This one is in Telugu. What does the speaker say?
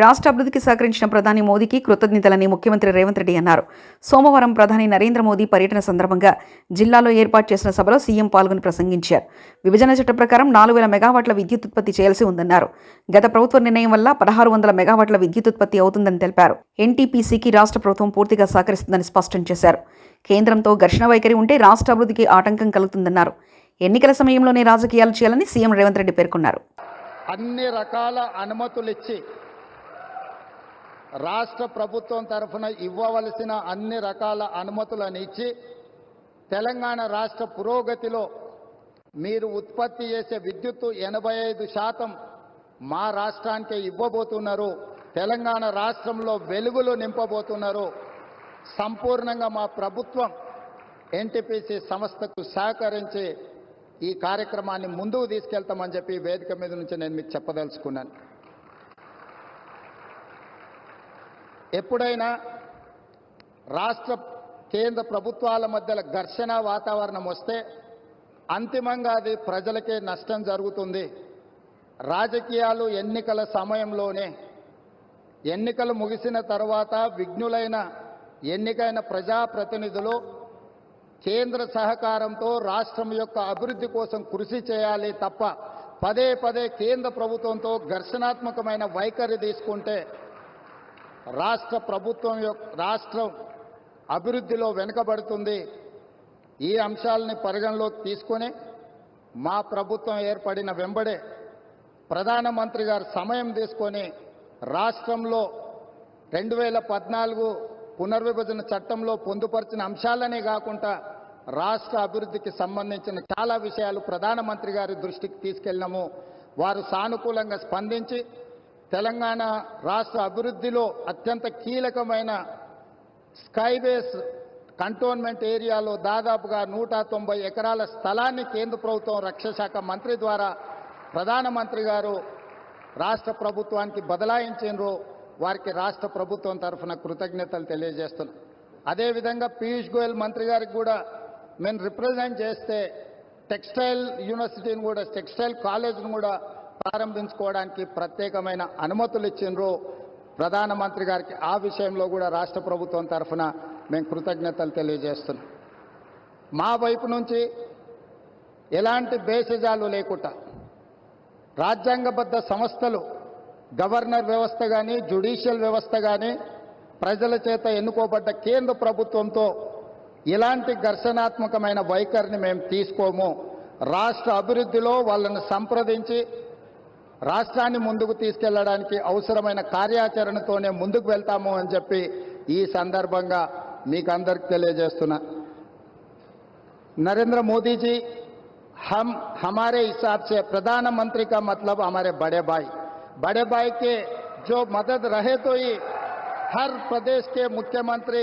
రాష్ట్ర అభివృద్ధికి సహకరించిన ప్రధాని మోదీకి కృతజ్ఞతలని ముఖ్యమంత్రి రేవంత్ రెడ్డి అన్నారు. సోమవారం ప్రధాని నరేంద్ర మోదీ పర్యటన సందర్భంగా జిల్లాలో ఏర్పాటు చేసిన సభలో సీఎం పాల్గొని ప్రసంగించారు. విభజన చట్ట ప్రకారం 4000 మెగావాట్ల విద్యుత్ ఉత్పత్తి చేయాల్సి ఉందన్నారు. గత ప్రభుత్వ నిర్ణయం వల్ల 1600 మెగావాట్ల విద్యుత్ ఉత్పత్తి అవుతుందని తెలిపారు. ఎన్టీపీసీకి రాష్ట్ర ప్రభుత్వం పూర్తిగా సహకరిస్తుందని స్పష్టం చేశారు. కేంద్రంతో ఘర్షణ వైఖరి ఉంటే రాష్ట్ర అభివృద్ధికి ఆటంకం కలుగుతుందన్నారు. ఎన్నికల సమయంలోనే రాజకీయాలు చేయాలని సీఎం రేవంత్ రెడ్డి పేర్కొన్నారు. అన్ని రకాల అనుమతులు ఇచ్చి రాష్ట్ర ప్రభుత్వం తరఫున ఇవ్వవలసిన అన్ని రకాల అనుమతులను ఇచ్చి తెలంగాణ రాష్ట్ర పురోగతిలో మీరు ఉత్పత్తి చేసే విద్యుత్తు 85% మా రాష్ట్రానికే ఇవ్వబోతున్నారు. తెలంగాణ రాష్ట్రంలో వెలుగులు నింపబోతున్నారు. సంపూర్ణంగా మా ప్రభుత్వం ఎన్టీపీసీ సంస్థకు సహకరించి ఈ కార్యక్రమాన్ని ముందుకు తీసుకెళ్తామని చెప్పి వేదిక మీద నుంచి నేను మీకు చెప్పదలుచుకున్నాను. ఎప్పుడైనా రాష్ట్ర కేంద్ర ప్రభుత్వాల మధ్యలో ఘర్షణ వాతావరణం వస్తే అంతిమంగా అది ప్రజలకే నష్టం జరుగుతుంది. రాజకీయాలు ఎన్నికల సమయంలోనే, ఎన్నికలు ముగిసిన తర్వాత విఘ్నులైన ఎన్నికైన ప్రజాప్రతినిధులు కేంద్ర సహకారంతో రాష్ట్రం యొక్క అభివృద్ధి కోసం కృషి చేయాలి తప్ప పదే పదే కేంద్ర ప్రభుత్వంతో ఘర్షణాత్మకమైన వైఖరి తీసుకుంటే రాష్ట్ర ప్రభుత్వం రాష్ట్రం అభివృద్ధిలో వెనుకబడుతుంది. ఈ అంశాలని పరిగణలోకి తీసుకొని మా ప్రభుత్వం ఏర్పడిన వెంబడే ప్రధానమంత్రి గారు సమయం తీసుకొని రాష్ట్రంలో 2014 పునర్విభజన చట్టంలో పొందుపరిచిన అంశాలనే కాకుండా రాష్ట్ర అభివృద్ధికి సంబంధించిన చాలా విషయాలు ప్రధానమంత్రి గారి దృష్టికి తీసుకెళ్ళినాము. వారు సానుకూలంగా స్పందించి తెలంగాణ రాష్ట్ర అభివృద్ధిలో అత్యంత కీలకమైన స్కైబేస్ కంటోన్మెంట్ ఏరియాలో దాదాపుగా 190 ఎకరాల స్థలాన్ని కేంద్ర ప్రభుత్వం రక్షణ శాఖ మంత్రి ద్వారా ప్రధానమంత్రి గారు రాష్ట్ర ప్రభుత్వానికి బదలాయించారు. వారికి రాష్ట్ర ప్రభుత్వం తరఫున కృతజ్ఞతలు తెలియజేస్తున్నాం. అదేవిధంగా పీయూష్ గోయల్ మంత్రి గారికి కూడా మేము రిప్రజెంట్ చేస్తే టెక్స్టైల్ యూనివర్సిటీని కూడా, టెక్స్టైల్ కాలేజ్ను కూడా ప్రారంభించుకోవడానికి ప్రత్యేకమైన అనుమతులు ఇచ్చిండ్రు ప్రధానమంత్రి గారికి. ఆ విషయంలో కూడా రాష్ట్ర ప్రభుత్వం తరఫున మేము కృతజ్ఞతలు తెలియజేస్తున్నాం. మా వైపు నుంచి ఎలాంటి భేషజాలు లేకుండా రాజ్యాంగబద్ధ సంస్థలు, గవర్నర్ వ్యవస్థ కానీ, జ్యుడిషియల్ వ్యవస్థ కానీ, ప్రజల చేత ఎన్నుకోబడ్డ కేంద్ర ప్రభుత్వంతో ఇలాంటి ఘర్షణాత్మకమైన వైఖరిని మేము తీసుకోము. రాష్ట్ర అభివృద్ధిలో వాళ్ళను సంప్రదించి రాష్ట్రాన్ని ముందుకు తీసుకెళ్లడానికి అవసరమైన కార్యాచరణతోనే ముందుకు వెళ్తాము అని చెప్పి ఈ సందర్భంగా మీకు అందరికి తెలియజేస్తున్నా. नरेंद्र मोदी जी हमारे हिसाब से प्रधानमंत्री का मतलब हमारे बड़े भाई के जो मदद रहे तो ही हर प्रदेश के मुख्यमंत्री